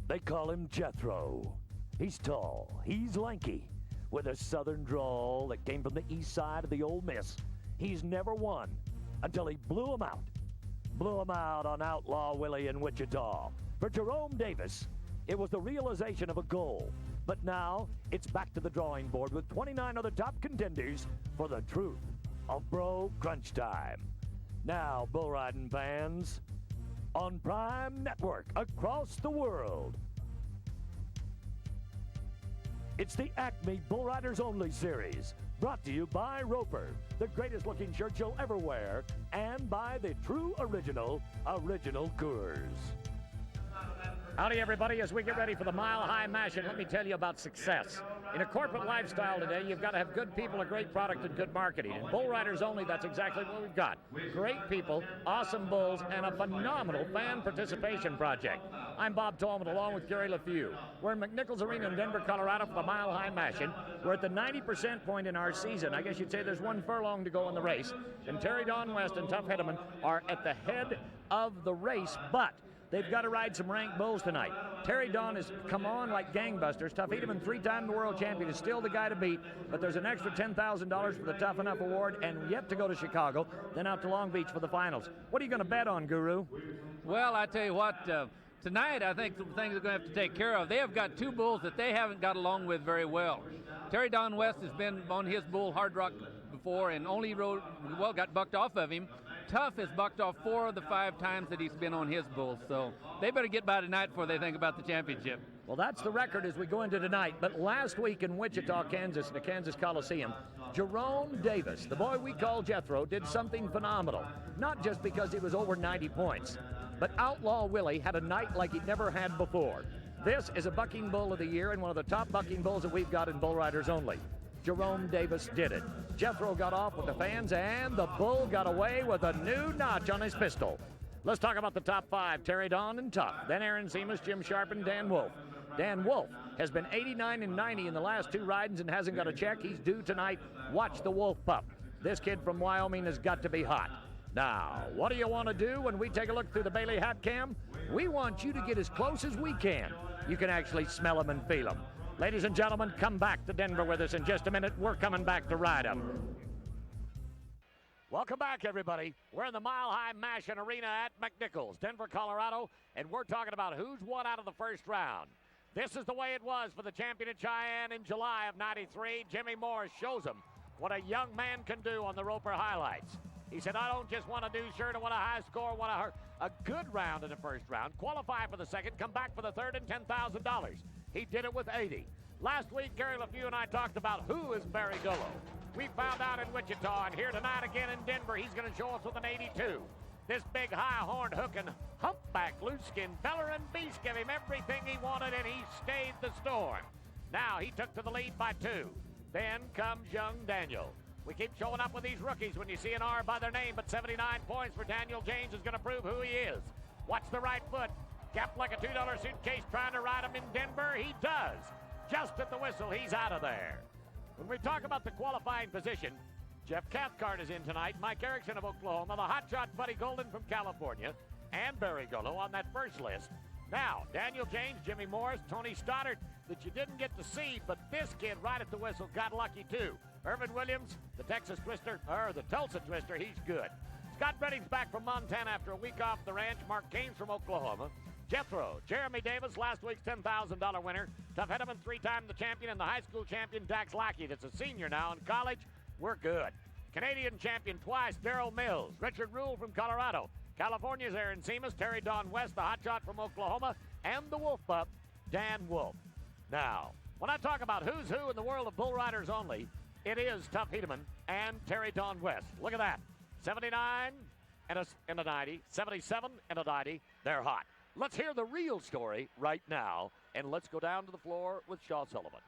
They call him Jethro. He's tall, he's lanky, with a southern drawl that came from the east side of the Ole Miss. He's never won until he blew him out. Blew him out on Outlaw Willie in Wichita. For Jerome Davis, it was the realization of a goal. But now, it's back to the drawing board with 29 other top contenders for the truth of Bro Crunch Time. Now, bull riding fans, on Prime Network across the world, it's the Acme Bull Riders Only series, brought to you by Roper, the greatest looking shirt you'll ever wear, and by the true original Coors. Howdy, everybody. As we get ready for the Mile High Mash, and let me tell you about success. In a corporate lifestyle today, you've got to have good people, a great product, and good marketing. In Bull Riders Only, that's exactly what we've got. Great people, awesome bulls, and a phenomenal fan participation project. I'm Bob Tallman, along with Gary LeFew. We're in McNichols Arena in Denver, Colorado for the Mile High Mashing. We're at the 90% point in our season. I guess you'd say there's one furlong to go in the race. And Terry Don West and Tough Hedman are at the head of the race, but they've got to ride some ranked bulls tonight. Terry Don has come on like gangbusters. Tough Hedman, three-time world champion, is still the guy to beat, but there's an extra $10,000 for the Tough Enough Award and yet to go to Chicago, then out to Long Beach for the finals. What are you going to bet on, Guru? Well, I tell you what, tonight I think some things are going to have to take care of. They have got two bulls that they haven't got along with very well. Terry Don West has been on his bull, Hard Rock, before and only got bucked off of him. Tough has bucked off 4 of the 5 times that he's been on his bulls, so they better get by tonight before they think about the championship. Well, that's the record as we go into tonight. But last week in Wichita, Kansas, in the Kansas Coliseum, Jerome Davis, the boy we call Jethro, did something phenomenal. Not just because he was over 90 points, but Outlaw Willie had a night like he'd never had before. This is a bucking bull of the year and one of the top bucking bulls that we've got in Bull Riders Only. Jerome Davis did it. Jethro got off with the fans, and the bull got away with a new notch on his pistol. Let's talk about the top 5, Terry Don and Tough. Then Aaron Seamus, Jim Sharp, and Dan Wolf. Dan Wolf has been 89 and 90 in the last 2 ridings and hasn't got a check. He's due tonight. Watch the Wolf pup. This kid from Wyoming has got to be hot. Now, what do you want to do when we take a look through the Bailey hat cam? We want you to get as close as we can. You can actually smell them and feel them. Ladies and gentlemen, come back to Denver with us in just a minute. We're coming back to ride them. Welcome back, everybody. We're in the Mile High Mashing Arena at McNichols, Denver, Colorado, and we're talking about who's won out of the first round. This is the way it was for the champion at Cheyenne in July of '93. Jimmy Morris shows him what a young man can do on the Roper highlights. He said, I don't just want to do sure to win a high score, want a good round in the first round, qualify for the second, come back for the third, and $10,000. He did it with 80. Last week, Gary LeFew and I talked about who is Barry Gullo. We found out in Wichita, and here tonight again in Denver, he's going to show us with an 82. This big high-horned hooking, humpback, loose-skin feller and beast gave him everything he wanted, and he stayed the storm. Now he took to the lead by 2. Then comes young Daniel. We keep showing up with these rookies when you see an R by their name, but 79 points for Daniel James is going to prove who he is. Watch the right foot. Gapped like a $2 suitcase trying to ride him in Denver. He does. Just at the whistle, he's out of there. When we talk about the qualifying position, Jeff Cathcart is in tonight, Mike Erickson of Oklahoma, the hotshot Buddy Golden from California, and Barry Gullo on that first list. Now, Daniel James, Jimmy Morris, Tony Stoddard, that you didn't get to see, but this kid right at the whistle got lucky too. Irvin Williams, the the Tulsa Twister, he's good. Scott Redding's back from Montana after a week off the ranch. Mark Kane's from Oklahoma. Jethro, Jeremy Davis, last week's $10,000 winner. Tough Hedman, 3-time the champion, and the high school champion, Dax Lackey, that's a senior now in college. We're good. Canadian champion twice, Darrell Mills. Richard Rule from Colorado. California's Aaron Seamus, Terry Don West, the hotshot from Oklahoma, and the Wolf Pup, Dan Wolf. Now, when I talk about who's who in the world of Bull Riders Only, it is Tough Hedman and Terry Don West. Look at that. 79 and a 90, 77 and a 90. They're hot. Let's hear the real story right now, and let's go down to the floor with Shaw Sullivan.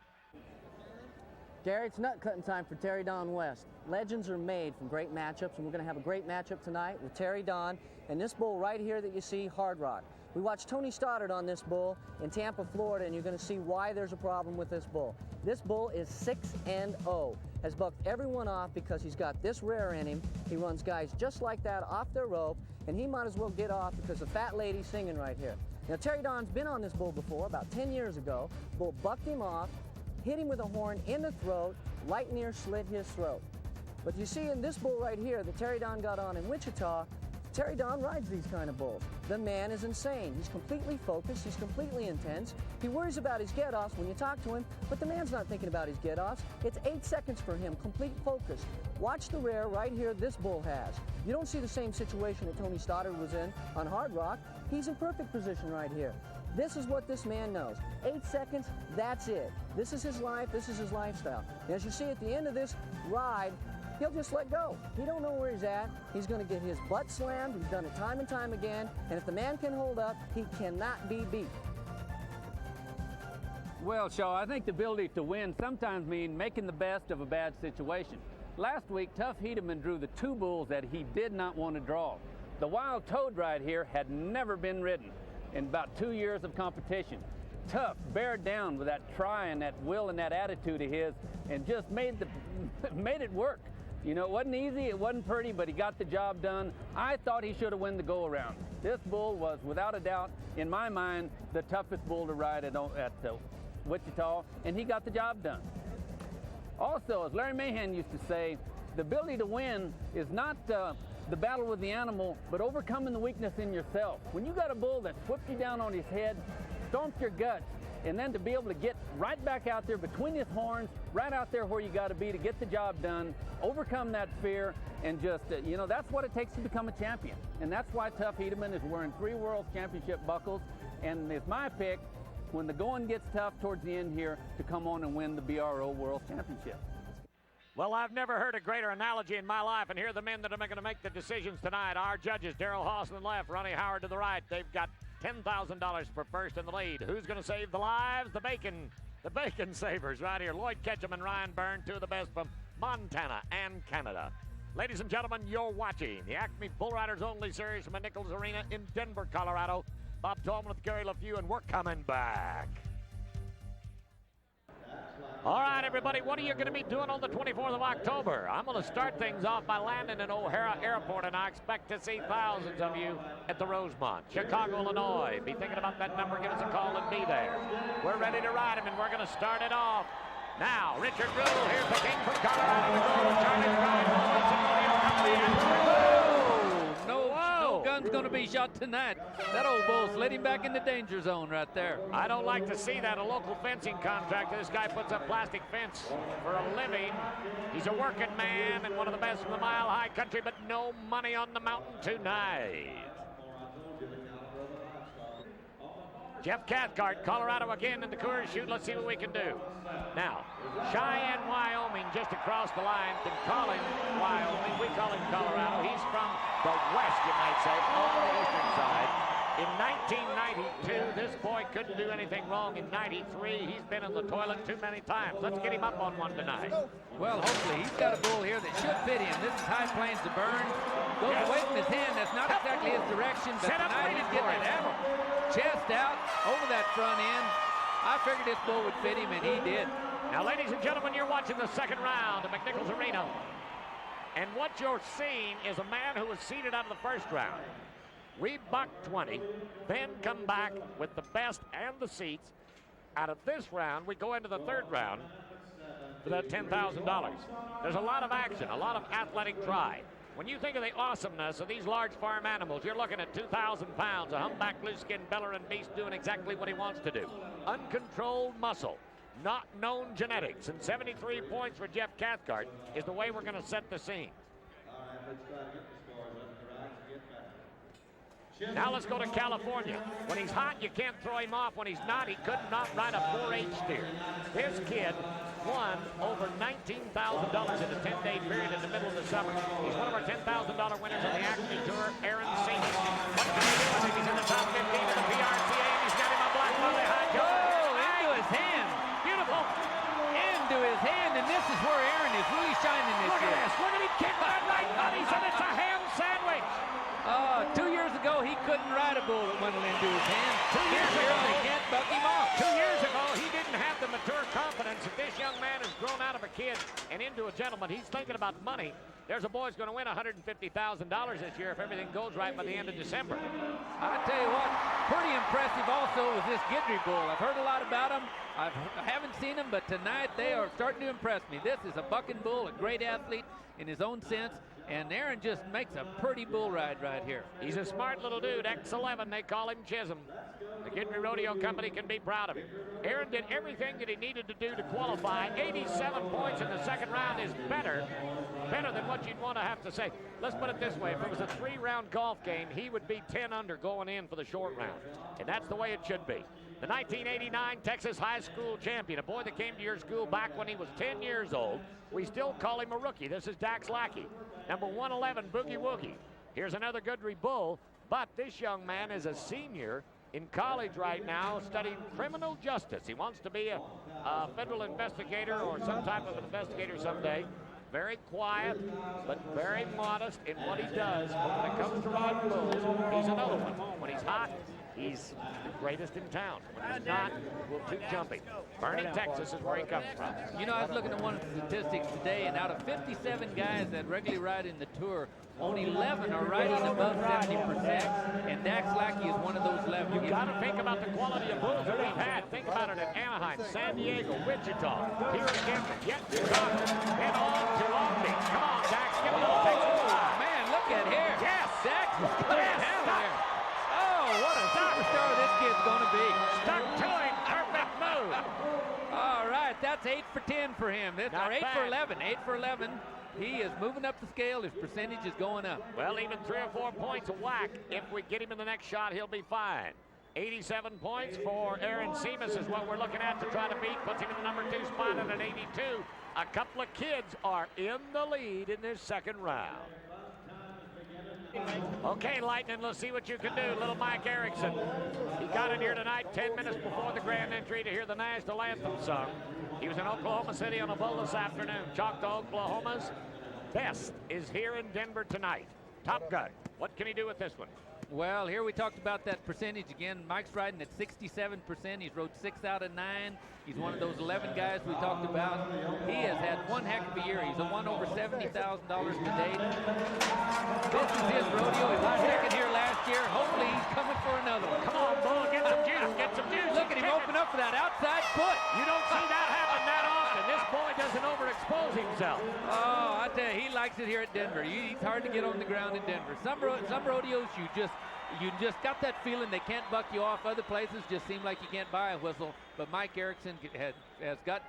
Gary, it's nut cutting time for Terry Don West. Legends are made from great matchups, and we're going to have a great matchup tonight with Terry Don and this bull right here that you see, Hard Rock. We watched Tony Stoddard on this bull in Tampa, Florida, and you're going to see why there's a problem with this bull. This bull is 6-0, has bucked everyone off because he's got this rare in him. He runs guys just like that off their rope, and he might as well get off because the fat lady's singing right here. Now, Terry Don's been on this bull before, about 10 years ago. Bull bucked him off, hit him with a horn in the throat, right near slit his throat. But you see in this bull right here that Terry Don got on in Wichita, Terry Don rides these kind of bulls. The man is insane. He's completely focused. He's completely intense. He worries about his get-offs when you talk to him, but the man's not thinking about his get-offs. It's 8 seconds for him, complete focus. Watch the rare right here this bull has. You don't see the same situation that Tony Stoddard was in on Hard Rock. He's in perfect position right here. This is what this man knows. 8 seconds, that's it. This is his life, this is his lifestyle. And as you see at the end of this ride, he'll just let go. He don't know where he's at. He's going to get his butt slammed. He's done it time and time again. And if the man can hold up, he cannot be beat. Well, Shaw, I think the ability to win sometimes means making the best of a bad situation. Last week, Tough Hedman drew the 2 bulls that he did not want to draw. The Wild Toad right here had never been ridden in about 2 years of competition. Tough bared down with that try and that will and that attitude of his and just made it work. You know, it wasn't easy, it wasn't pretty, but he got the job done. I thought he should have won the go-around. This bull was, without a doubt, in my mind, the toughest bull to ride at Wichita, and he got the job done. Also, as Larry Mahan used to say, the ability to win is not the battle with the animal, but overcoming the weakness in yourself. When you got a bull that whipped you down on his head, stomped your guts, and then to be able to get right back out there between his horns, right out there where you got to be to get the job done, overcome that fear, and just, you know, that's what it takes to become a champion. And that's why Tough Hedman is wearing 3 World Championship buckles, and it's my pick, when the going gets tough towards the end here, to come on and win the BRO World Championship. Well, I've never heard a greater analogy in my life, and here are the men that are going to make the decisions tonight. Our judges, Darrell Haas on the left, Ronnie Howard to the right. They've got $10,000 for first in the lead. Who's going to save the lives? The Bacon Savers right here. Lloyd Ketchum and Ryan Byrne, 2 of the best from Montana and Canada. Ladies and gentlemen, you're watching the Acme Bull Riders Only Series from the Nichols Arena in Denver, Colorado. Bob Tallman with Gary LeFew, and we're coming back. All right, everybody, what are you going to be doing on the 24th of October? I'm going to start things off by landing in O'Hara Airport, and I expect to see thousands of you at the Rosemont, Chicago, Illinois. Be thinking about that number, give us a call and be there. We're ready to ride him, and we're going to start it off. Now, Richard Rule, here's the king from Colorado. Charlie No gun's going to be shot tonight. That old bull slid him back in the danger zone right there. I don't like to see that. A local fencing contractor. This guy puts up plastic fence for a living. He's a working man and one of the best in the Mile High Country, but no money on the mountain tonight. Jeff Cathcart, Colorado again in the Coors Chute. Let's see what we can do. Now, Cheyenne, Wyoming, just across the line. Been calling Wyoming. We call him Colorado. He's from the west, you might say, on the eastern side. In 1992, this boy couldn't do anything wrong. In 93, he's been in the toilet too many times. Let's get him up on one tonight. Well, hopefully, he's got a bull here that should fit him. This is High Plains to Burn. Goes away from his hand. That's not exactly his direction, but tonight he's getting it out. Chest out, over that front end. I figured this bull would fit him, and he did. Now, ladies and gentlemen, you're watching the second round of McNichols Arena. And what you're seeing is a man who was seeded out of the first round. We bucked 20, then come back with the best and the seats. Out of this round, we go into the third round for that $10,000. There's a lot of action, a lot of athletic drive. When you think of the awesomeness of these large farm animals, you're looking at 2,000 pounds, a humpback, blue-skin, Bellerin beast doing exactly what he wants to do. Uncontrolled muscle, not known genetics, and 73 points for Jeff Cathcart is the way we're going to set the scene. Now let's go to California. When he's hot, you can't throw him off. When he's not, he could not ride a 4-H steer. This kid won over $19,000 in a 10-day period in the middle of the summer. He's one of our $10,000 winners on the Acme Tour, Aaron Senior. What can he do? I think he's in the top 15 of the PRCA, and he's got him a black belly high jump. Oh, into his hand. Beautiful. Into his hand, and this battle into his hands. 2 years ago, they can't buck him off. 2 years ago, he didn't have the mature confidence that this young man has grown out of a kid and into a gentleman. He's thinking about money. There's a boy who's going to win $150,000 this year if everything goes right by the end of December. I tell you what, pretty impressive also was this Guidry bull. I've heard a lot about him. I haven't seen him, but tonight they are starting to impress me. This is a bucking bull, a great athlete in his own sense, and Aaron just makes a pretty bull ride right here. He's a smart little dude, X11, they call him Chisholm. The Guidry Rodeo Company can be proud of him. Aaron did everything that he needed to do to qualify. 87 points in the second round is better than what you'd want to have to say. Let's put it this way, if it was a 3-round golf game, he would be 10 under going in for the short round, and that's the way it should be. The 1989 Texas High School champion, a boy that came to your school back when he was 10 years old. We still call him a rookie. This is Dax Lackey. Number 111, Boogie Woogie. Here's another Guidry bull, but this young man is a senior in college right now studying criminal justice. He wants to be a federal investigator or some type of an investigator someday. Very quiet, but very modest in what he does. But when it comes to riding bulls, he's another one. When he's hot, he's the greatest in town. When he's not, we'll too jumpy. Bernie, Texas is where he comes from. You know, I was looking at one of the statistics today, and out of 57 guys that regularly ride in the Tour, only 11 are riding above 70%, and Dax Lackey is one of those 11. You've got to think about the quality of bulls that we've had. Think about it at Anaheim, San Diego, Wichita, here in Denver, yet Chicago, and on to Long Beach. Come on, Dax, give it up. Oh, man, look at here. Yes. Dax is good at here. Oh, what a superstar this kid's going to be. Stuck to him. Perfect move. All right, that's 8 for 10 for him. Or 8 bad. for 11. 8 for 11. He is moving up the scale. His percentage is going up. Well, even 3 or 4 points a whack. If we get him in the next shot, he'll be fine. 87 points for Aaron Seamus is what we're looking at to try to beat. Puts him in the number 2 spot at an 82. A couple of kids are in the lead in this second round. Okay, Lightning, let's see what you can do. Little Mike Erickson. He got in here tonight 10 minutes before the grand entry to hear the national anthem sung. He was in Oklahoma City on a bull this afternoon. Choctaw, Oklahoma's best is here in Denver tonight. Top Gun. What can he do with this one? Well, here we talked about that percentage again. Mike's riding at 67%. He's rode 6 out of 9. He's one of those 11 guys we talked about. He has had one heck of a year. He's won over $70,000 to date. This is his rodeo. He was second here last year. Hopefully he's coming for another one. Come on, Bull, get some juice, get some juice. Look at him open up for that outside foot. You don't see that happen that often. This boy doesn't overexpose himself. Oh, I tell you, he likes it here at Denver. He's hard to get on the ground in Denver. Some rodeos, you just got that feeling they can't buck you off. Other places just seem like you can't buy a whistle. But Mike Erickson has got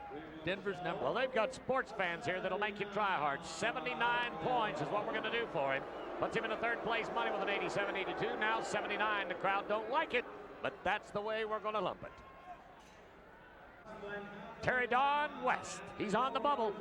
Denver's number. Well, they've got sports fans here that'll make you try hard. 79 points is what we're going to do for him. Puts him in the third place money with an 87-82. Now 79. The crowd don't like it, but that's the way we're going to lump it. Terry Don West. He's on the bubble.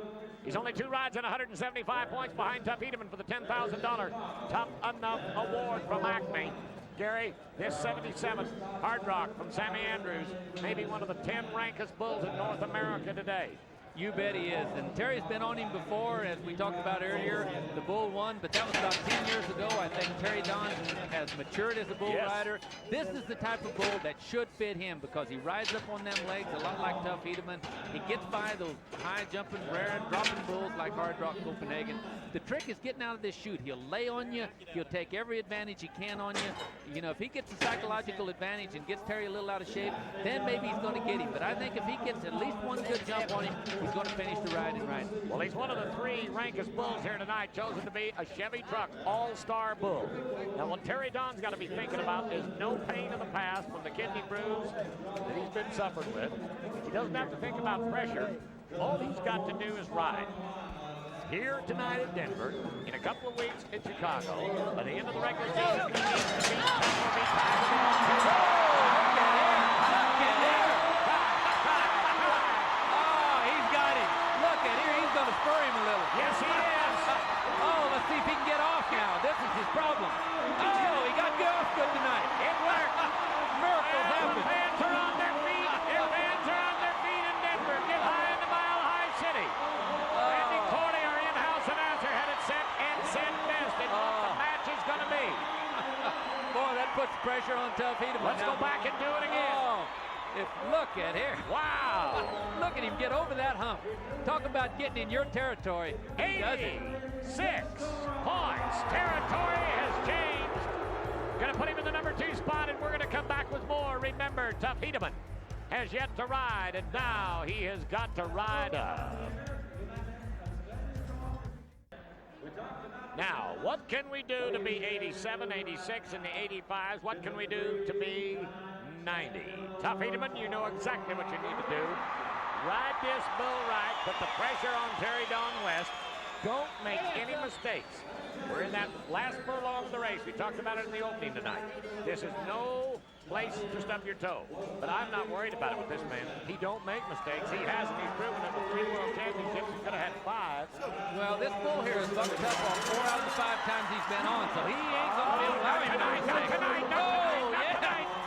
He's only 2 rides and 175 points behind Tuff Hedman for the $10,000 Tough Enough Award from Acme. Gary, this 77 Hard Rock from Sammy Andrews, maybe one of the 10 rankest bulls in North America today. You bet he is. And Terry's been on him before, as we talked about earlier. The bull won, but that was about 10 years ago. I think Terry Don has matured as a bull rider. This is the type of bull that should fit him because he rides up on them legs a lot like Tuff Hedman. He gets by those high-jumping, rare, dropping bulls like Hard Rock Copenhagen. The trick is getting out of this chute. He'll lay on you. He'll take every advantage he can on you. You know, if he gets a psychological advantage and gets Terry a little out of shape, then maybe he's going to get him. But I think if he gets at least one good jump on him, he's going to finish the ride and ride. Well, he's one of the 3 Rankest bulls here tonight, chosen to be a Chevy Truck All-Star bull. Now, what Terry Don's got to be thinking about is no pain in the past from the kidney bruise that he's been suffering with. He doesn't have to think about pressure. All he's got to do is ride. Here tonight at Denver, in a couple of weeks in Chicago, by the end of the regular season, he needs to beat spur him a little. Yes, he is. Oh, let's see if he can get off now. This is his problem. Oh, he got off good tonight. It worked. Miracles happen. Fans are on their feet. Fans are on their feet in Denver. Get high in the Mile High City. Randy Corley, our in-house announcer, had it set and said best. It's what the match is going to be. Boy, that puts pressure on Let's go back and do it again. Oh, look at here. Wow. Look at him get over that hump. Talk about getting in your territory. He does it. 86 points. Territory has changed. Going to put him in the number 2 spot, and we're going to come back with more. Remember, Tough Hedman has yet to ride, and now he has got to ride up. Now, what can we do to be 87, 86, and the 85s? What can we do to be 90? Tough Hedman, you know exactly what you need to do. Ride this bull right, put the pressure on Terry Don West. Don't make any mistakes. We're in that last furlong of the race. We talked about it in the opening tonight. This is no place to stub your toe. But I'm not worried about it with this man. He don't make mistakes. He hasn't. He's proven it with 3 world championships. He could have had 5. Well, this bull here has bucked up on 4 out of the 5 times he's been on, so he ain't going to be allowing him to make mistakes.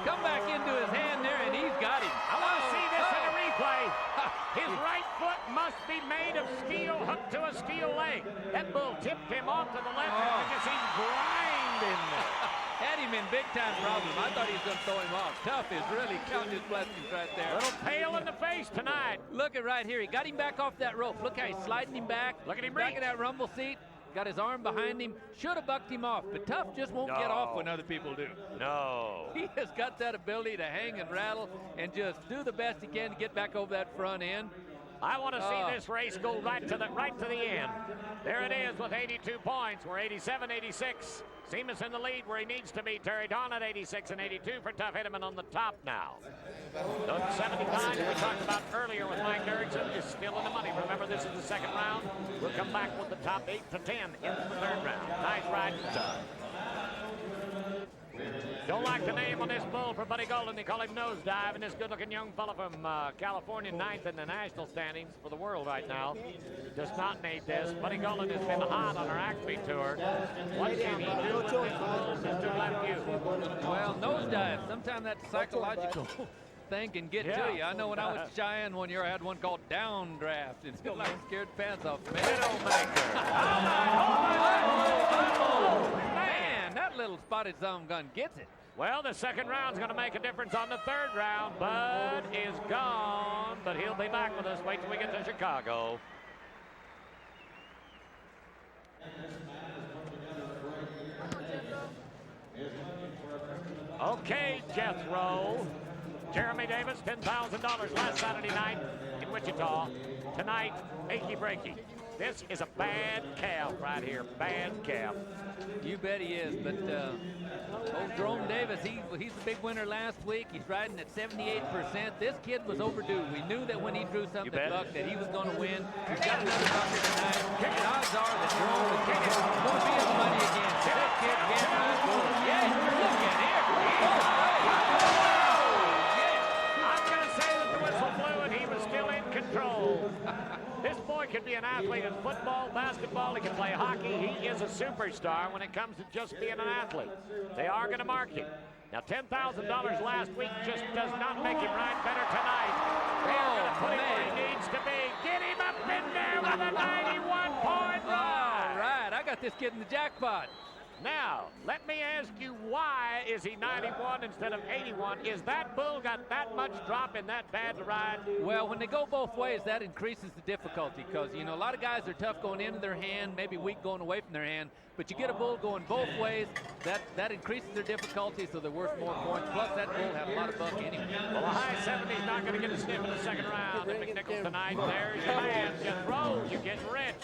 Come back into his hand there, and he's got him. I want to see this in a replay. His right foot must be made of steel, hooked to a steel leg. That bull tipped him off to the left, and you can see him grinding there. Had him in big-time problem. I thought he was going to throw him off. Tough is really counting his blessings right there. A little pale in the face tonight. Look at right here. He got him back off that rope. Look how he's sliding him back. Look at him back in that rumble seat. Got his arm behind him. Should have bucked him off, but Tough just won't get off when other people do. No. He has got that ability to hang and rattle and just do the best he can to get back over that front end. I want to see this race go right to the end. There it is with 82 points. We're 87, 86. Seamus in the lead where he needs to be. Terry Don at 86 and 82 for Tough Hedman on the top now. The 79 we talked about earlier with Mike Erickson is still in the money. Remember, this is the second round. We'll come back with the top 8 to 10 in the third round. Nice ride, Tough. Don't like the name on this bull for Buddy Golden. They call him Nosedive, and this good-looking young fella from California, 9th in the national standings for the world right now, does not need this. Buddy Golden has been hot on our Acme tour. What can he do with this bull, Mr. Lefeview? Well, Nosedive, sometimes that psychological thing can get to you. I know when I was Cheyenne one year, I had one called Downdraft. It's like scared the pants off me. Man, that little spotted zone gun gets it. Well, the second round's going to make a difference on the third round. Bud is gone, but he'll be back with us. Wait till we get to Chicago. Okay, Jethro. Jeremy Davis, $10,000 last Saturday night in Wichita. Tonight, achy breaky. This is a bad calf right here. Bad calf. You bet he is, but old Jerome Davis, he's the big winner last week. He's riding at 78%. This kid was overdue. We knew that when he drew something buck that he was going to win. He's got another bucker tonight. And odds are that Jerome is going to be in the money again. This kid can't ride bull. Yeah, look at him. I'm going to say that the whistle blew and he was still in control. This boy could be an athlete in football, basketball. He can play hockey. He is a superstar when it comes to just being an athlete. They are going to mark him. Now, $10,000 last week just does not make him ride better tonight. They are going to put him where he needs to be. Get him up in there with a 91-point ride. All right, I got this kid in the jackpot. Now, let me ask you, why is he 91 instead of 81? Is that bull got that much drop in that bad to ride? Well, when they go both ways, that increases the difficulty because, you know, a lot of guys are tough going into their hand, maybe weak going away from their hand, but you get a bull going both ways, that increases their difficulty, so they're worth more points. Plus, that bull had a lot of buck anyway. Well, the high 70s not going to get a sniff in the second round. The McNichols tonight, there's your man. You throw, you get rich.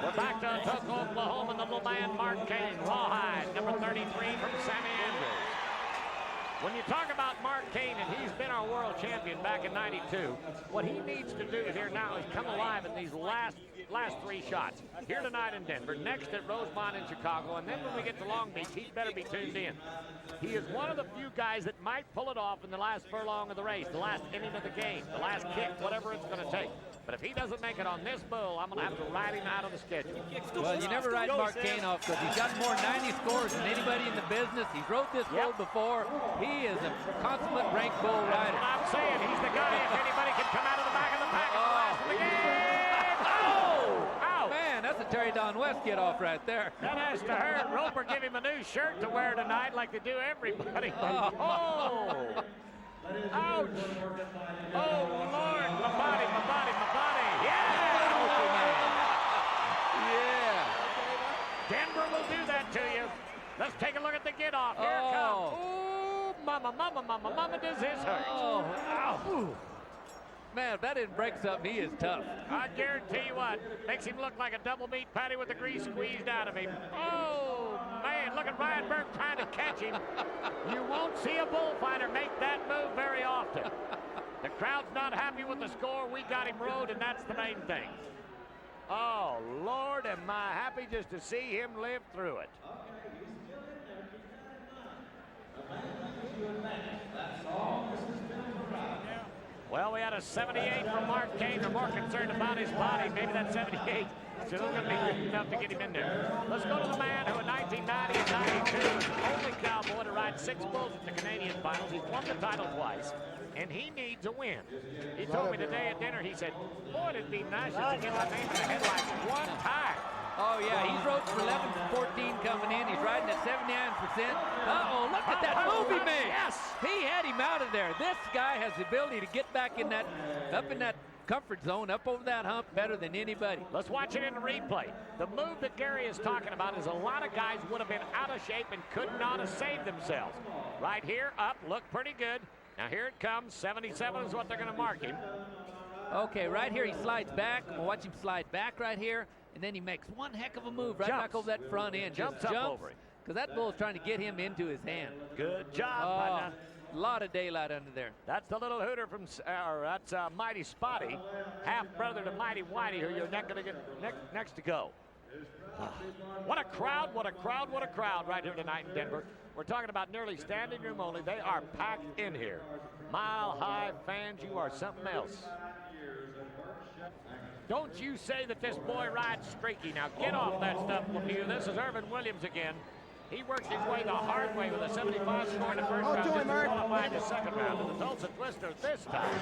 We're back to Tulsa, Oklahoma, and the little man, Mark Kane, rawhide, number 33 from Sammy Andrews. When you talk about Mark Kane, and he's been our world champion back in '92, what he needs to do here now is come alive in these last 3 shots. Here tonight in Denver, next at Rosemont in Chicago, and then when we get to Long Beach, he'd better be tuned in. He is one of the few guys that might pull it off in the last furlong of the race, the last inning of the game, the last kick, whatever it's going to take. But if he doesn't make it on this bull, I'm going to have to ride him out of the schedule. Well, you never ride Mark Kane off because he's got more 90 scores than anybody in the business. He's rode this bull before. He is a consummate ranked bull rider. Well, I'm saying he's the guy if anybody can come out of the back of the pack at the last of the game. Man, that's a Terry Don West get off right there. That has to hurt. Roper give him a new shirt to wear tonight like they do everybody. Oh! Ouch! Oh, Lord! My body, my body, my body! Yeah! Yeah! Denver will do that to you. Let's take a look at the get off. Here it comes. Oh, mama, mama, mama, mama, does this hurt? Oh, ow. Man, if that didn't break something, he is tough. I guarantee you what, makes him look like a double meat patty with the grease squeezed out of him. Oh, man, look at Ryan Burke trying to catch him. You won't see a bullfighter make that move very often. The crowd's not happy with the score. We got him rode, and that's the main thing. Oh, Lord, am I happy just to see him live through it. Well, we had a 78 from Mark Kane. We're more concerned about his body. Maybe that 78 is still going to be good enough to get him in there. Let's go to the man who in 1990 and 92 was the only cowboy to ride 6 bulls at the Canadian finals. He's won the title twice, and he needs a win. He told me today at dinner, he said, boy, it'd be nice just to get my name in the headlines one time. Oh, yeah, he's rode for 11 for 14 coming in. He's riding at 79%. Uh-oh, look at that move he made. Yes. He had him out of there. This guy has the ability to get back in that, up in that comfort zone, up over that hump better than anybody. Let's watch it in the replay. The move that Gary is talking about is a lot of guys would have been out of shape and could not have saved themselves. Right here, up, look pretty good. Now here it comes. 77 is what they're going to mark him. Okay, right here he slides back. We'll watch him slide back right here. And then he makes one heck of a move right back over that front end. Jumps up over it. Because that bull is trying to get him into his hand. Good job, partner. A lot of daylight under there. That's the little hooter from, that's Mighty Spotty, half-brother to Mighty Whitey, who you're not going to get next to go. What a crowd, what a crowd, what a crowd right here tonight in Denver. We're talking about nearly standing room only. They are packed in here. Mile-high fans, you are something else. Don't you say that this boy rides streaky. Now get off that stuff, Lemieux. This is Irvin Williams again. He works his way the hard way with a 75 score in the first round. Just qualified the second round. And the Tulsa Twister this time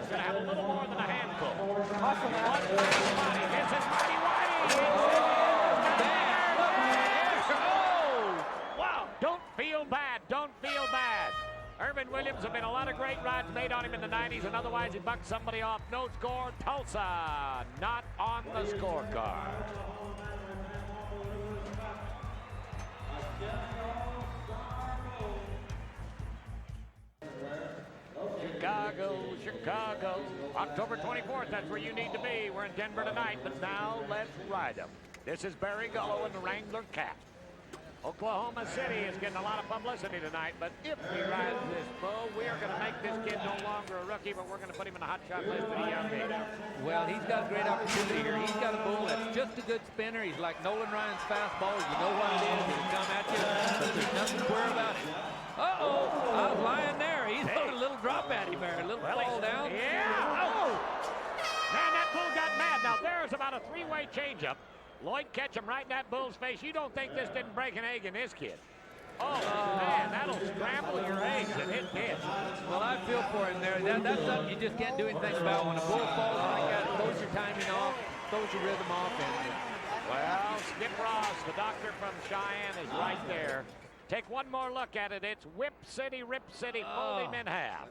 is going to have a little more than a handful. Awesome. This is Mighty Whitey. Wow. Don't feel bad. Don't feel bad. Irvin Williams have been a lot of great rides made on him in the 90s, and otherwise he bucked somebody off. No score, Tulsa, not on the scorecard. Chicago, Chicago. October 24th, that's where you need to be. We're in Denver tonight, but now let's ride them. This is Barry Gullo and the Wrangler Cat. Oklahoma City is getting a lot of publicity tonight, but if we ride this bull, we are going to make this kid no longer a rookie, but we're going to put him in the hot shot list of the young age. Well, he's got a great opportunity here. He's got a bull that's just a good spinner. He's like Nolan Ryan's fastball. You know what it is. It'll come at you, but there's nothing queer about it. Uh-oh, I was lying there. He's put a little drop at him there, a little fall down. Yeah! Oh! Man, that bull got mad. Now, there's about a three-way changeup. Lloyd Ketchum right in that bull's face. You don't think this didn't break an egg in this kid. Oh, man, that'll scramble your eggs, and it did. Well, I feel for him there. That's something you just can't do anything about. When a bull falls like that, it throws your timing off, throws your rhythm off. Well, Skip Ross, the doctor from Cheyenne, is right there. Take one more look at it. It's Whip City, Rip City, fold him in half.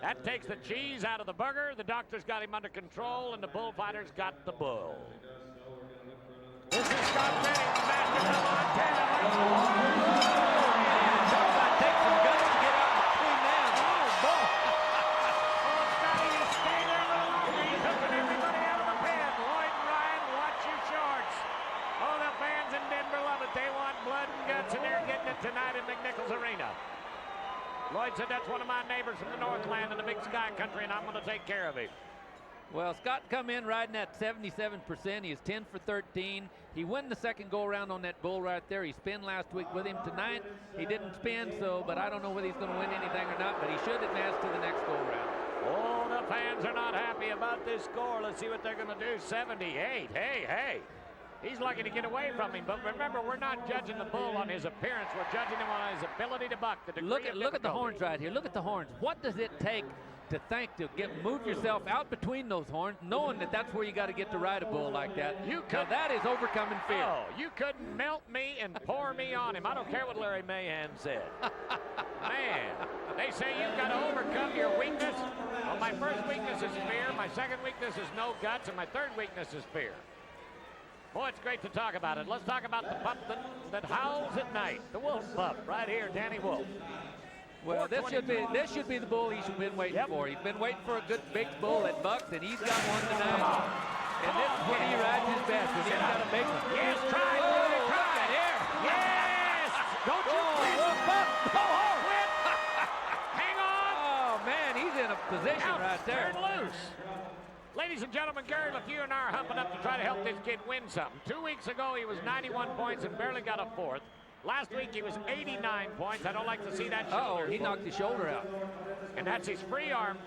That takes the cheese out of the burger. The doctor's got him under control, and the bullfighter's got the bull. This is Scott Benning, the master of Montana. It takes some guts to get out between them. Oh, boy. Oh, Scotty, you stay there a little longer. He's hooking everybody out of the pen. Lloyd and Ryan, watch your shorts. Oh, the fans in Denver love it. They want blood and guts, and they're getting it tonight in McNichols Arena. Lloyd said that's one of my neighbors from the Northland in the Big Sky Country, and I'm going to take care of him. Well, Scott come in riding at 77%. He is 10 for 13. He won the second go-around on that bull right there. He spun last week with him. Tonight, he didn't spin, but I don't know whether he's going to win anything or not, but he should advance to the next go-around. Oh, the fans are not happy about this score. Let's see what they're going to do. 78. Hey. He's lucky to get away from him, but remember, we're not judging the bull on his appearance. We're judging him on his ability to buck. The degree look at the horns right here. Look at the horns. What does it take to think to move yourself out between those horns, knowing that that's where you got to get to ride a bull like that. Now that is overcoming fear. Oh, you couldn't melt me and pour me on him. I don't care what Larry Mahan said. Man, they say you've got to overcome your weakness. Well, my first weakness is fear, my second weakness is no guts, and my third weakness is fear. Boy, it's great to talk about it. Let's talk about the pup that howls at night. The Wolf pup, right here, Danny Wolf. Well, this should be the bull he's been waiting for. He's been waiting for a good big bull that bucks, and he's got one tonight. And this is when he rides his best, when he's got a big one. Yes, try it, try it here. Yes! Don't you quit. Hang on. Oh, man, he's in a position right there. Turn loose. Ladies and gentlemen, Gary LeFew and I are humping up to try to help this kid win something. 2 weeks ago, he was 91 points and barely got a fourth. Last week, he was 89 points. I don't like to see that shoulder. Oh, he knocked his shoulder out. And that's his free arm.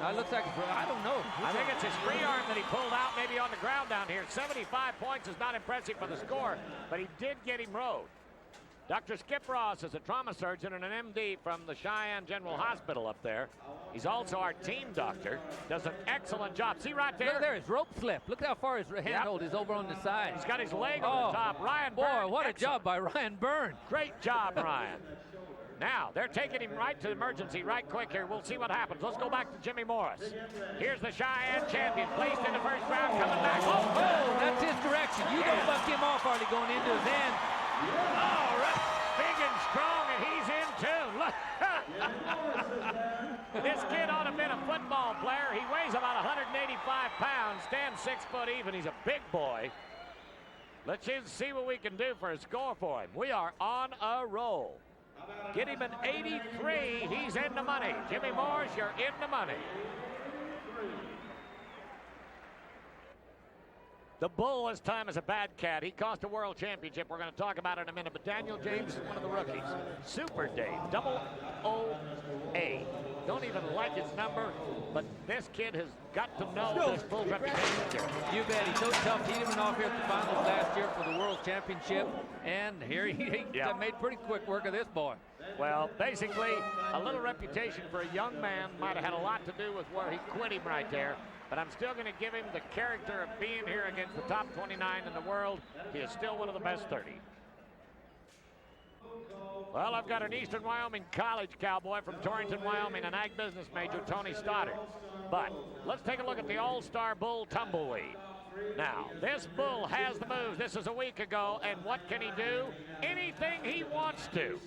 It looks like, I don't know. I think it's his free arm that he pulled out maybe on the ground down here. 75 points is not impressive for the score, but he did get him rode. Dr. Skip Ross is a trauma surgeon and an MD from the Cheyenne General Hospital up there. He's also our team doctor. Does an excellent job. See right there? Look there, his rope slip. Look how far his handhold is over on the side. He's got his leg on the top. Ryan Byrne. Boy, what a job by Ryan Byrne. Great job, Ryan. Now, they're taking him right to emergency right quick here. We'll see what happens. Let's go back to Jimmy Morris. Here's the Cheyenne champion, placed in the first round, coming back. Oh, that's his direction. You don't buck him off, Artie, going into his hand. Oh, right. Big and strong, and he's in too. Look. This kid ought to have been a football player. He weighs about 185 pounds, stands 6 foot even. He's a big boy. Let's just see what we can do for a score for him. We are on a roll. Get him an 83. He's in the money. Jimmy Morris, you're in the money. The bull this time is a bad cat. He cost a world championship. We're going to talk about it in a minute. But Daniel James is one of the rookies. Super Dave, double OA. Don't even like his number, but this kid has got to know this bull's reputation. You bet. He's so tough. He went off here at the finals last year for the world championship, and here he made pretty quick work of this boy. Well, basically, a little reputation for a young man might have had a lot to do with where he quit him right there. But I'm still going to give him the character of being here against the top 29 in the world. He is still one of the best 30. Well, I've got an Eastern Wyoming college cowboy from Torrington, Wyoming, an ag business major, Tony Stoddard. But let's take a look at the All-Star Bull Tumbleweed. Now, this bull has the moves. This is a week ago, and what can he do? Anything he wants to.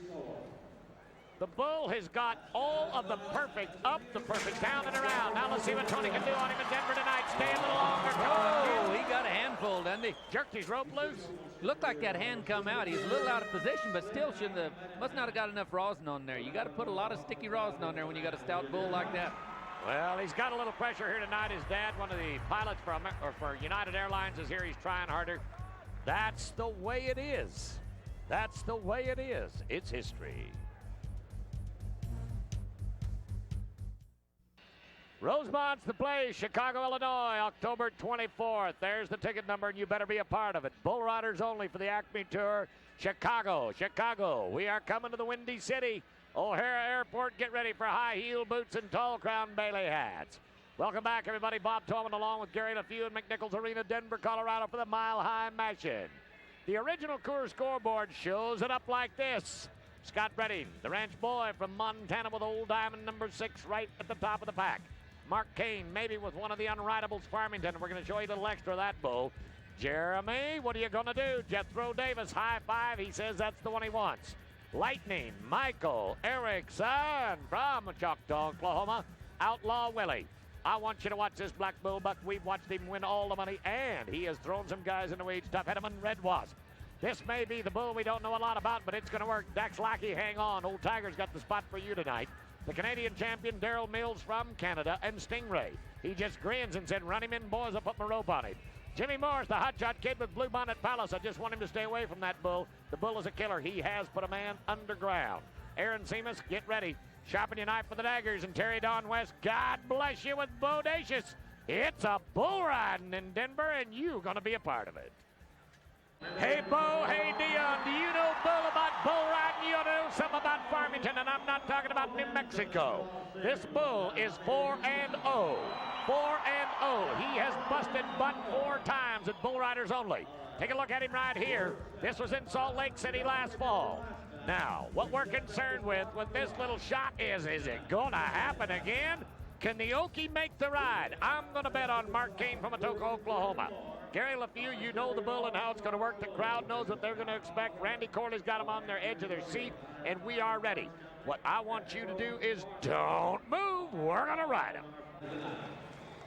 The bull has got all of the perfect, up the perfect, down and around. Now let's see what Tony can do on him in Denver tonight. Stay a little longer. Oh, he got a handful, didn't he? Jerked his rope loose. Looked like that hand come out. He's a little out of position, but still must not have got enough rosin on there. You got to put a lot of sticky rosin on there when you got a stout bull like that. Well, he's got a little pressure here tonight. His dad, one of the pilots for United Airlines, is here. He's trying harder. That's the way it is. That's the way it is. It's history. Rosemont's the place, Chicago, Illinois, October 24th. There's the ticket number, and you better be a part of it. Bull Riders only for the Acme Tour. Chicago, Chicago. We are coming to the Windy City. O'Hara Airport, get ready for high heel boots and tall crown Bailey hats. Welcome back, everybody. Bob Tolman along with Gary LeFew and McNichols Arena, Denver, Colorado for the Mile High Mission. The original Coors scoreboard shows it up like this. Scott Redding, the ranch boy from Montana with old diamond number 6 right at the top of the pack. Mark Kane, maybe with one of the unridables, Farmington. We're going to show you a little extra of that bull. Jeremy, what are you going to do? Jethro Davis, high five. He says that's the one he wants. Lightning, Michael Erickson from Choctaw, Oklahoma. Outlaw Willie. I want you to watch this black bull buck. We've watched him win all the money, and he has thrown some guys in the weeds. Tough Hedman, Red Wasp. This may be the bull we don't know a lot about, but it's going to work. Dax Lackey, hang on. Old Tiger's got the spot for you tonight. The Canadian champion, Daryl Mills from Canada, and Stingray. He just grins and said, run him in, boys. I'll put my rope on him. Jimmy Morris, the hotshot kid with Blue Bonnet Palace. I just want him to stay away from that bull. The bull is a killer. He has put a man underground. Aaron Seamus, get ready. Sharpen your knife for the daggers. And Terry Don West, God bless you with Bodacious. It's a bull riding in Denver, and you're going to be a part of it. Hey, Bo, hey, Dion, do you know bull about bull riding? You do something about Farmington, and I'm not talking about New Mexico. This bull is 4-0. 4-0. He has busted butt 4 times at Bull Riders Only. Take a look at him right here. This was in Salt Lake City last fall. Now, what we're concerned with this little shot is it going to happen again? Can the Okie make the ride? I'm going to bet on Mark Kane from Atoka, Oklahoma. Gary LeFew, you know the bull and how it's going to work. The crowd knows what they're going to expect. Randy Corley's got them on their edge of their seat, and we are ready. What I want you to do is don't move. We're going to ride him.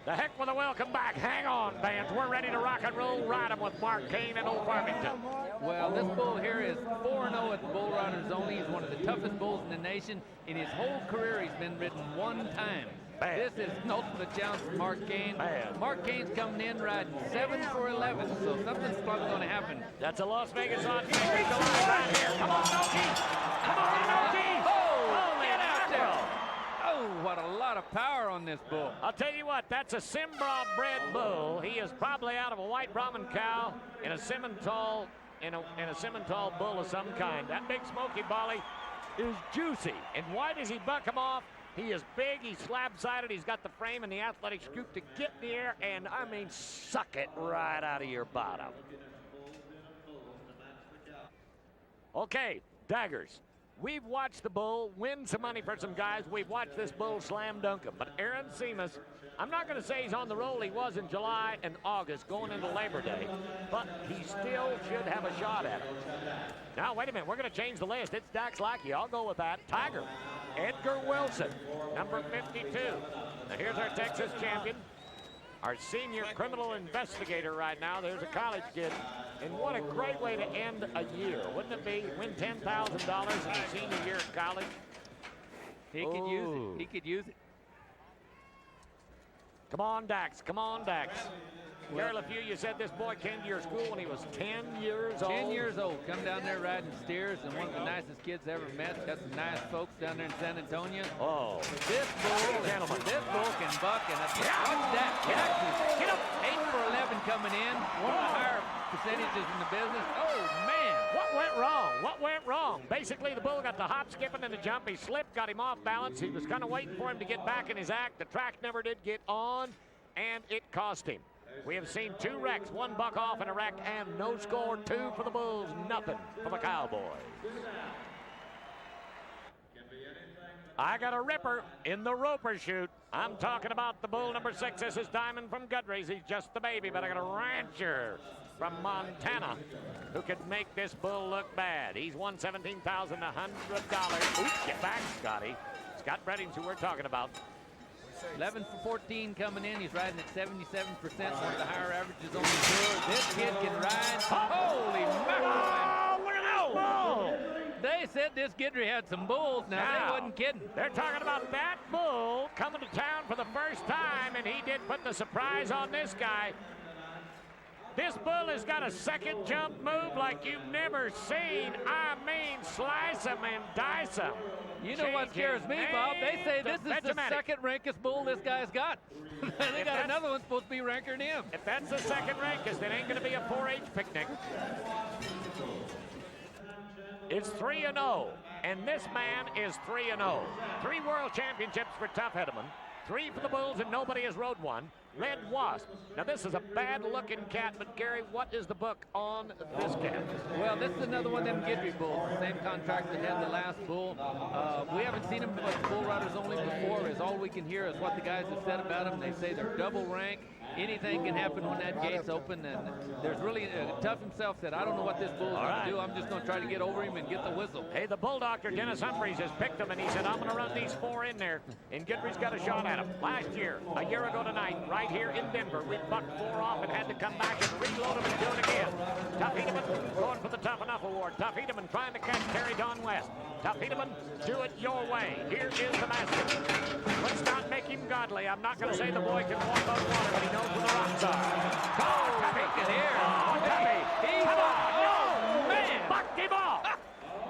The heck with a welcome back. Hang on, fans. We're ready to rock and roll. Ride him with Mark Kane and Old Farmington. Well, this bull here is 4-0 at the Bull Riders Only. He's one of the toughest bulls in the nation. In his whole career, he's been ridden 1 time. Man. This is an ultimate challenge for Mark Kane. Man. Mark Kane's coming in riding 7 for 11, so something's probably going to happen. That's a Las Vegas on right here. Come on, Okie. Come on, Okie. Oh, get out there. Oh, what a lot of power on this bull. I'll tell you what, that's a Simba-bred bull. He is probably out of a white Brahman cow in a Simmental, in a Simmental bull of some kind. That big smoky Bolly is juicy. And why does he buck him off? He is big, he's slab-sided, he's got the frame and the athletic scoop to get in the air, and I mean, suck it right out of your bottom. Okay, daggers. We've watched the bull win some money for some guys. We've watched this bull slam dunk him. But Aaron Seamus, I'm not going to say he's on the roll he was in July and August going into Labor Day, but he still should have a shot at it. Now, wait a minute. We're going to change the list. It's Dax Lackey. I'll go with that. Tiger. Edgar Wilson, number 52. Now, here's our Texas champion, our senior criminal investigator right now. There's a college kid. And what a great way to end a year, wouldn't it be? Win $10,000 in your senior year of college. He could use it. He could use it. Come on, Dax. Come on, Dax. Gary LeFew, you said this boy came to your school when he was 10 years old. 10 years old. Come down there riding steers, and one of the nicest kids I ever met. Got some nice folks down there in San Antonio. Oh. This bull can buck, and watch that. Get up. 8 for 11 coming in. One of the higher percentages in the business. Oh, man. What went wrong? What went wrong? Basically, the bull got the hop, skipping, and the jump. He slipped, got him off balance. He was kind of waiting for him to get back in his act. The track never did get on, and it cost him. We have seen 2 wrecks, 1 buck off in a wreck, and no score. 2 for the Bulls, nothing for the Cowboys. I got a ripper in the Roper chute. I'm talking about the bull number 6. This is Diamond from Goodray's. He's just the baby, but I got a rancher from Montana who could make this bull look bad. He's won $17,100. Ooh, get back, Scotty. Scott Breddings, who we're talking about. 11 for 14 coming in. He's riding at 77%, one of the higher averages on the tour. This kid can ride. Holy mackerel! Look at that bull! They said this Guidry had some bulls. Now, they wasn't kidding. They're talking about that bull coming to town for the first time, and he did put the surprise on this guy. This bull has got a second jump move like you've never seen. I mean, slice him and dice him. You know what scares me, Bob? They say this is the second rankest bull this guy's got. They got another one supposed to be ranker than him. If that's the second rankest, it ain't going to be a 4-H picnic. It's 3-0, and this man is 3-0. 3 world championships for Tough Hedman, 3 for the Bulls, and nobody has rode one. Red Wasp. Now, this is a bad-looking cat, but, Gary, what is the book on this cat? Well, this is another one of them Guidry bulls, the same contract that had the last bull. We haven't seen him with Bull Riders Only before. Is all we can hear is what the guys have said about him. They say they're double rank. Anything can happen when that gate's open, and there's really Tough himself said, I don't know what this bull is going to do. I'm just going to try to get over him and get the whistle. Hey, the bull doctor, Dennis Humphreys, has picked him, and he said, I'm going to run these 4 in there, and Guidry's got a shot at him. Last year, a year ago tonight, right here in Denver, we bucked 4 off and had to come back and reload him and do it again. Tough Hedman going for the Tough Enough Award. Tough Hedman trying to catch Terry Don West. Tough Hedman, do it your way. Here is the master. Let's not make him godly. I'm not going to say the boy can walk on water, but he knows where the rocks are. Oh, Tuffy! Here. Oh, Tuffy! Come on! Oh, man! Bucked him off!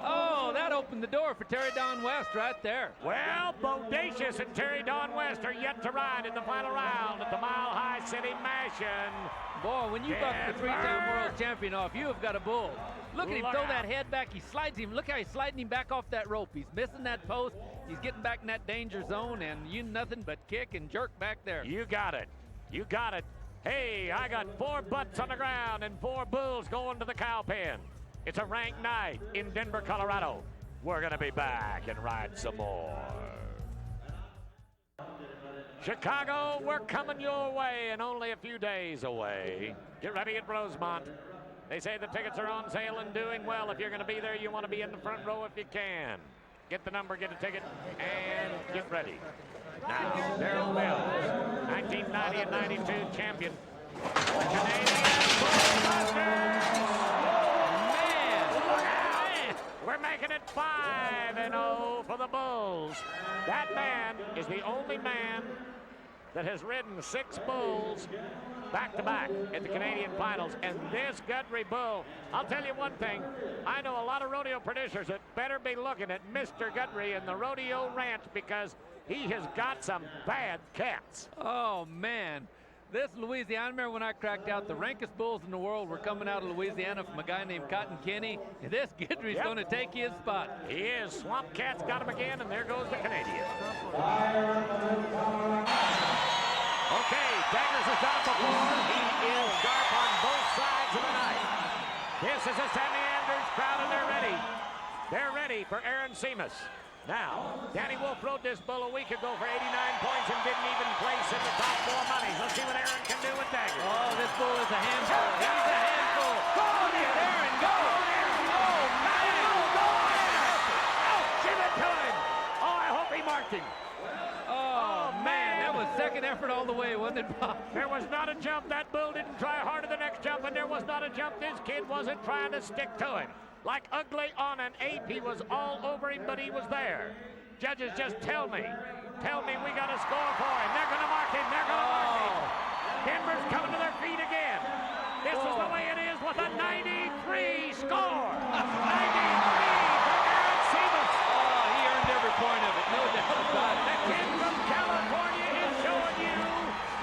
Oh, that opened the door for Terry Don West right there. Well, Bodacious and Terry Don West are yet to ride in the final round at the Mile High City Mansion. Boy, when you buck the 3-time world champion off, you have got a bull. Look at him throw that head back. He slides him. Look how he's sliding him back off that rope. He's missing that post. He's getting back in that danger zone, and you nothing but kick and jerk back there. You got it. You got it. Hey, I got 4 butts on the ground and 4 bulls going to the cow pen. It's a ranked night in Denver, Colorado. We're going to be back and ride some more. Chicago, we're coming your way and only a few days away. Get ready at Rosemont. They say the tickets are on sale and doing well. If you're going to be there, you want to be in the front row if you can. Get the number, get a ticket, and get ready. Now, Darrell Mills, 1990 and 92 champion. The Canadian Bullbusters! Man! We're making it 5-0 for the Bulls. That man is the only man that has ridden 6 bulls back-to-back at the Canadian finals. And this Guthrie bull, I'll tell you one thing, I know a lot of rodeo producers that better be looking at Mr. Guthrie in the rodeo ranch because he has got some bad cats. Oh, man. This Louisiana, I remember when I cracked out the rankest bulls in the world were coming out of Louisiana from a guy named Cotton Kenny. And this Guidry's going to take his spot. He is. Swamp Cat's got him again, and there goes the Canadian. Okay, Daggers has done it before. He is sharp on both sides of the night. This is a Sammy Andrews crowd, and they're ready. They're ready for Aaron Seamus. Now, Danny Wolf rode this bull a week ago for 89 points and didn't even place in the top 4 monies. Let's see what Aaron can do with Daggers. Oh, this bull is a handful. He's a handful. Go on, Aaron, go! Oh, man! Go, Aaron! Oh, give it to him! Oh, I hope he marked him. Oh, man, that was second effort all the way, wasn't it, Bob? There was not a jump. That bull didn't try harder the next jump, and there was not a jump. This kid wasn't trying to stick to him. Like Ugly on an ape, he was all over him, but he was there. Judges, just tell me we got a score for him. They're going to mark him. They're going to mark him. Denver's coming to their feet again. This is the way it is with a 93 score. 93 for Aaron Seamus. Oh, he earned every point of it, no doubt about it. The kid from California is showing you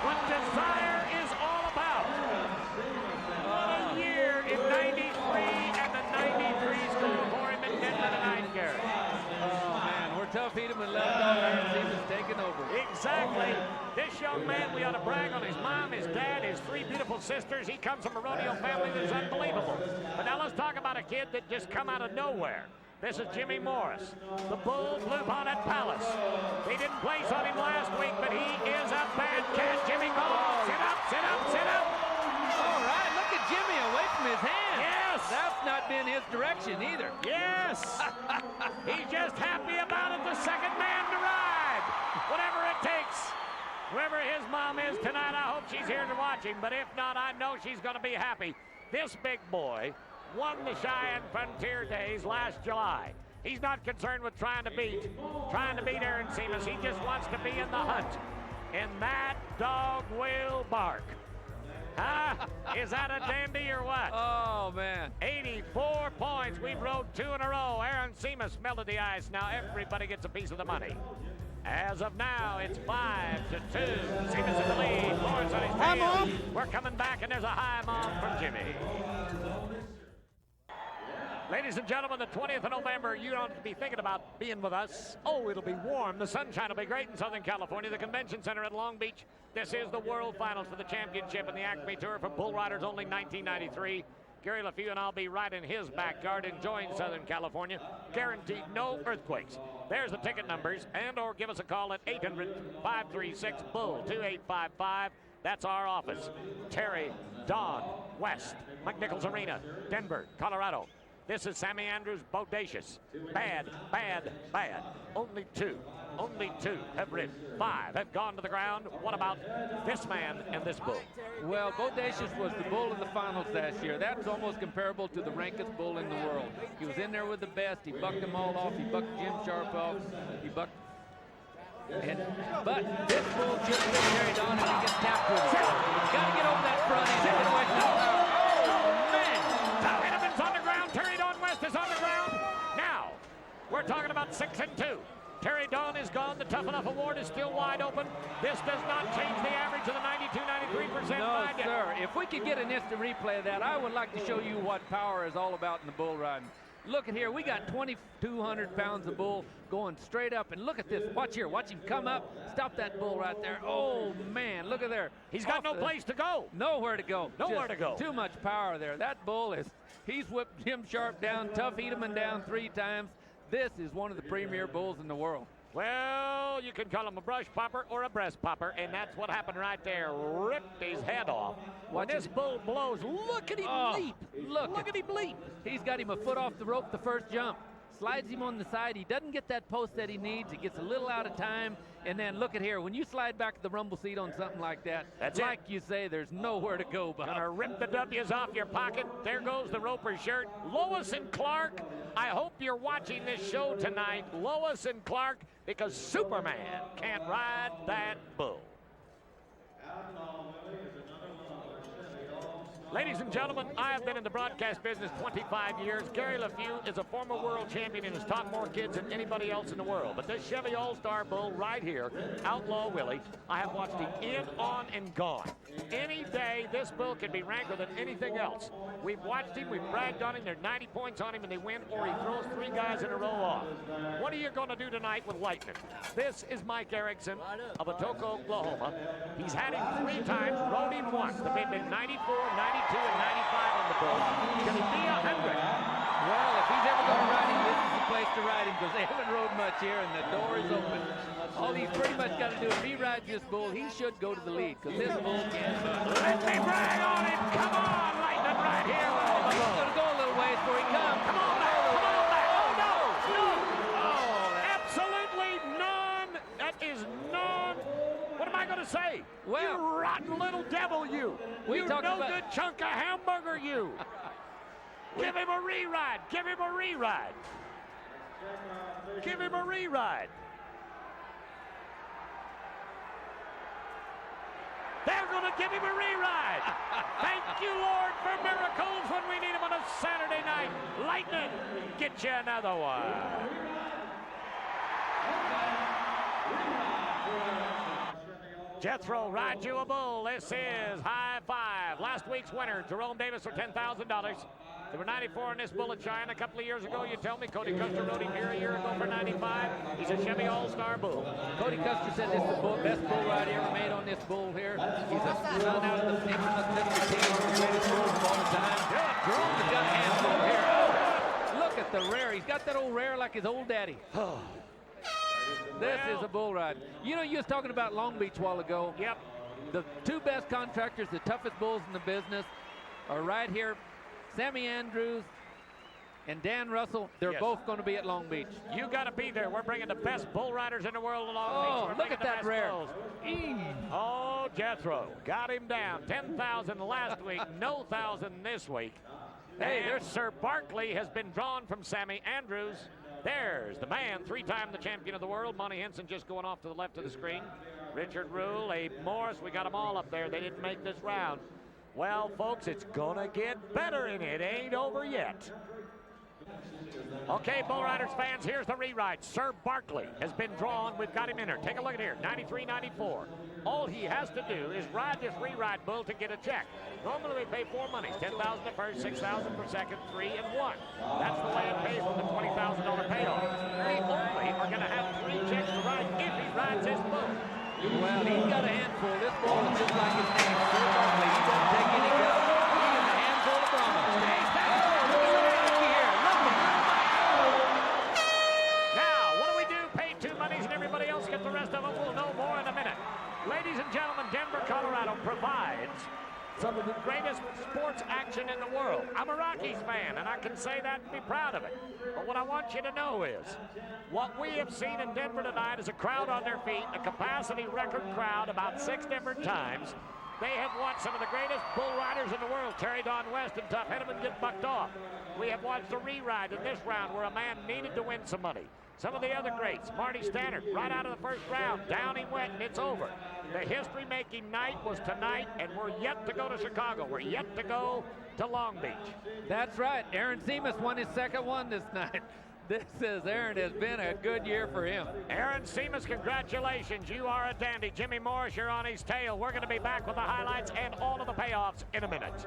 what desire is all about. What a year in 93 and the 93 score for him in Denver tonight, Gary. Oh, man, we're tough Hedman and left off. Aaron Seamus taking over. Exactly. This young man, we ought to brag on his mom, his dad, his 3 beautiful sisters. He comes from a rodeo family that is unbelievable. But now let's talk about a kid that just come out of nowhere. This is Jimmy Morris, the bull Blue Bonnet Palace. They didn't place on him last week, but he is a bad cat. Jimmy, go on. Sit up, sit up, sit up. All right, look at Jimmy away from his hand. Yes. That's not been his direction either. Yes. He's just happy about it, the second man to ride. Whatever it takes. Whoever his mom is tonight, I hope she's here to watch him. But if not, I know she's going to be happy. This big boy won the Cheyenne Frontier Days last July. He's not concerned with trying to beat Aaron Seamus. He just wants to be in the hunt. And that dog will bark. Huh? Is that a dandy or what? Oh, man. 84 points. We've rode 2 in a row. Aaron Seamus melted the ice. Now everybody gets a piece of the money. As of now, it's 5-2. Seamus in the lead. Lawrence on his tail. Hi, Mom. We're coming back, and there's a high mom from Jimmy. Ladies and gentlemen, the 20th of November, you don't have to be thinking about being with us. Oh, it'll be warm. The sunshine will be great in Southern California. The Convention Center at Long Beach. This is the World Finals for the championship in the Acme Tour for Bull Riders only 1993. Gary LaFew and I'll be right in his backyard enjoying Southern California. Guaranteed no earthquakes. There's the ticket numbers, and or give us a call at 800-536-BULL, 2855. That's our office. Terry, Don, West, McNichols Arena, Denver, Colorado. This is Sammy Andrews, bodacious. Bad, bad, bad. Only two have ridden. 5 have gone to the ground. What about this man and this bull? Well, bodacious was the bull in the finals last year. That's almost comparable to the rankest bull in the world. He was in there with the best. He bucked them all off. He bucked Jim Sharp off. He bucked. But this bull just carried on and he gets tapped with it. Got to get over that front end. Get away from the power. Oh, man. Hedman's on the ground. Terry Don West is on the ground. Now, we're talking about 6 and 2. Terry Don is gone. The Tough Enough Award is still wide open. This does not change the average of the 92-93%. No, sir. If we could get an instant replay of that, I would like to show you what power is all about in the bull riding. Look at here. We got 2,200 pounds of bull going straight up. And look at this. Watch here. Watch him come up. Stop that bull right there. Oh, man. Look at there. He's got no place to go. Nowhere to go. Nowhere to go. Too much power there. That bull he's whipped Jim Sharp down, Tough Hedman down 3 times. This is one of the premier bulls in the world. Well, you can call him a brush popper or a breast popper, and that's what happened right there. Ripped his head off. When this bull blows, look at him leap. Look at him leap. He's got him a foot off the rope the first jump. Slides him on the side. He doesn't get that post that he needs. He gets a little out of time. And then look at here. When you slide back the rumble seat on something like that, like you say, there's nowhere to go, Bob. Gonna rip the W's off your pocket. There goes the Roper shirt. Lois and Clark, I hope you're watching this show tonight. Lois and Clark, because Superman can't ride that bull. Ladies and gentlemen, I have been in the broadcast business 25 years. Gary LeFew is a former world champion and has taught more kids than anybody else in the world. But this Chevy All-Star bull right here, Outlaw Willie, I have watched him in, on, and gone. Any day, this bull can be ranker than anything else. We've watched him, we've bragged on him, there's 90 points on him and they win, or he throws 3 guys in a row off. What are you going to do tonight with Lightning? This is Mike Erickson of Atoka, Oklahoma. He's had him 3 times, rode him once. They've been 94, 92, and 95 on the bull. Can he be 100? Well, if he's ever going to ride him, this is the place to ride him because they haven't rode much here and the door is open. All he's pretty much got to do, if he rides this bull, he should go to the lead because this bull can. Let me brag on him. Come on, Lightning right here. He's going to go a little ways before he comes. Come on back. Come on back. Oh, no. No. Oh, absolutely none. That is none. What am I going to say? Well, you rotten little devil, you. You no good chunk of hamburger, you. Give him a re-ride. Give him a re-ride. Give him a re-ride. They're going to give him a re-ride. Thank you, Lord, for miracles when we need them on a Saturday night. Lightning, get you another one. Jethro, ride you a bull. This is high five. Last week's winner, Jerome Davis, for $10,000. There were 94 in this bull at Cheyenne a couple of years ago. You tell me Cody Custer rode him here a year ago for 95. He's a Chevy All-Star bull. Cody Custer said this is the best bull ride he ever made on this bull here. He's a son out of the infamous Mississippi team, the greatest bulls of all time. Jerome's got a handful here. Oh, look at the rear. He's got that old rear like his old daddy. This is a bull ride. You know, you was talking about Long Beach a while ago. Yep. The 2 best contractors, the toughest bulls in the business, are right here. Sammy Andrews and Dan Russell, they're both going to be at Long Beach. You got to be there. We're bringing the best bull riders in the world to Long Beach. Look at that rear. Oh, Jethro got him down. 10,000 last week, no 1,000 this week. Hey, there's Sir Barkley has been drawn from Sammy Andrews. There's the man, 3-time the champion of the world. Monty Henson just going off to the left of the screen. Richard Rule, Abe Morris, we got them all up there. They didn't make this round. Well, folks, it's gonna get better and it ain't over yet. Okay, Bull Riders fans, here's the re-ride. Sir Barkley has been drawn. We've got him in there. Take a look at here, 93, 94. All he has to do is ride this re-ride bull to get a check. Normally we pay 4 monies, 10,000 for first, 6,000 for second, 3 and 1. That's the way it pays with the $20,000 payoff. We only are gonna have 3 checks to ride if he rides this bull. Well, he's got a handful. This bull is just like his name, Sir Barkley. He doesn't take any guts. He is a handful of Brahma. Now, what do we do? Pay 2 monies and everybody else get the rest of them. We'll know more in a minute. Ladies and gentlemen, Denver, Colorado provides some of the greatest sports action in the world. I'm a Rockies fan, and I can say that and be proud of it. But what I want you to know is, what we have seen in Denver tonight is a crowd on their feet, a capacity record crowd about 6 different times. They have watched some of the greatest bull riders in the world, Terry Don West and Tough Hedman, get bucked off. We have watched a re-ride in this round where a man needed to win some money. Some of the other greats, Marty Stannard, right out of the first round, down he went and it's over. The history-making night was tonight, and we're yet to go to Chicago. We're yet to go to Long Beach. That's right. Aaron Seamus won his second one this night. Aaron has been a good year for him. Aaron Seamus, congratulations. You are a dandy. Jimmy Morris, you're on his tail. We're going to be back with the highlights and all of the payoffs in a minute.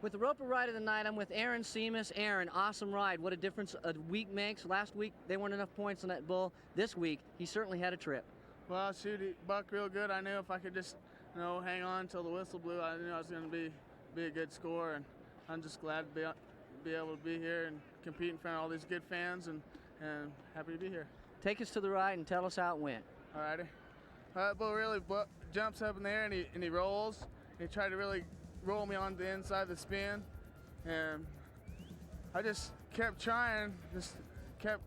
With the roper ride of the night, I'm with Aaron Seamus. Aaron, awesome ride. What a difference a week makes. Last week, there weren't enough points on that bull. This week, he certainly had a trip. Well, shoot, he bucked real good. I knew if I could just, hang on until the whistle blew, I knew I was going to be a good score. And I'm just glad to be able to be here and compete in front of all these good fans, and happy to be here. Take us to the ride and tell us how it went. All righty. That bull really jumps up in there, and he rolls. He tried to really roll me on the inside of the spin, and I just kept trying, just kept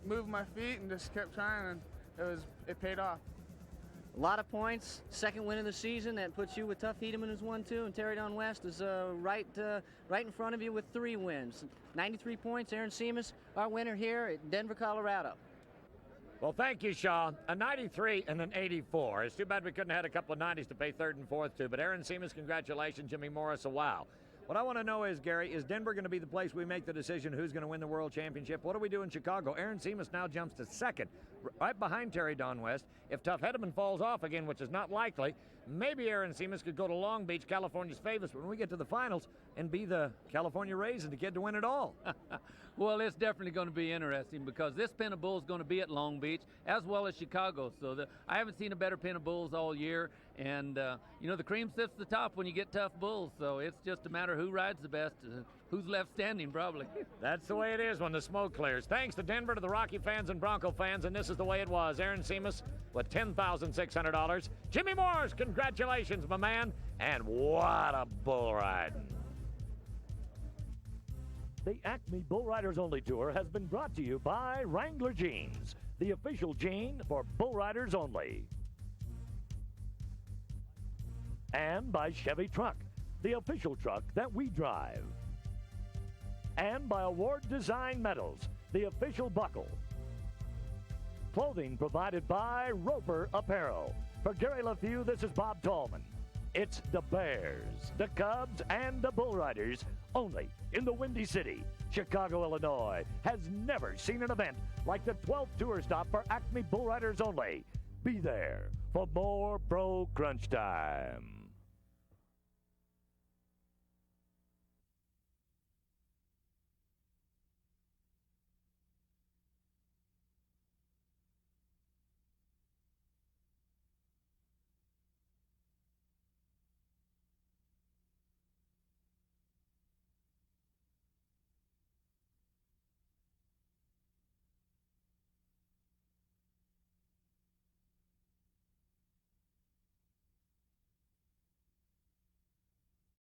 moving my feet and just kept trying, and it paid off. A lot of points, second win of the season. That puts you with Tough Hedman who's 1-2, and Terry Don West is right in front of you with 3 wins. 93 points, Aaron Seamus, our winner here at Denver, Colorado. Well, thank you, Shaw. A 93 and an 84. It's too bad we couldn't have had a couple of 90s to pay third and fourth to, but Aaron Seamus, congratulations. Jimmy Morris, a wow. What I want to know is, Gary, is Denver going to be the place we make the decision who's going to win the World Championship? What do we do in Chicago? Aaron Seamus now jumps to second, right behind Terry Don West. If Tough Hedman falls off again, which is not likely, maybe Aaron Seamus could go to Long Beach, California's famous, when we get to the finals, and be the California Rays and the kid to win it all. Well, it's definitely going to be interesting because this pen of bulls is going to be at Long Beach as well as Chicago. So I haven't seen a better pen of bulls all year. And, the cream sits at the top when you get tough bulls. So it's just a matter of who rides the best, who's left standing probably. That's the way it is when the smoke clears. Thanks to Denver, to the Rocky fans and Bronco fans, and this is the way it was. Aaron Seamus with $10,600. Jimmy Morris, congratulations, my man. And what a bull ride. The Acme Bull Riders Only Tour has been brought to you by Wrangler Jeans, the official jean for bull riders only. And by Chevy Truck, the official truck that we drive. And by Award Design Metals, the official buckle. Clothing provided by Roper Apparel. For Gary LeFew, this is Bob Tallman. It's the Bears, the Cubs, and the Bull Riders only in the Windy City. Chicago, Illinois has never seen an event like the 12th tour stop for Acme Bull Riders only. Be there for more Pro Crunch Time.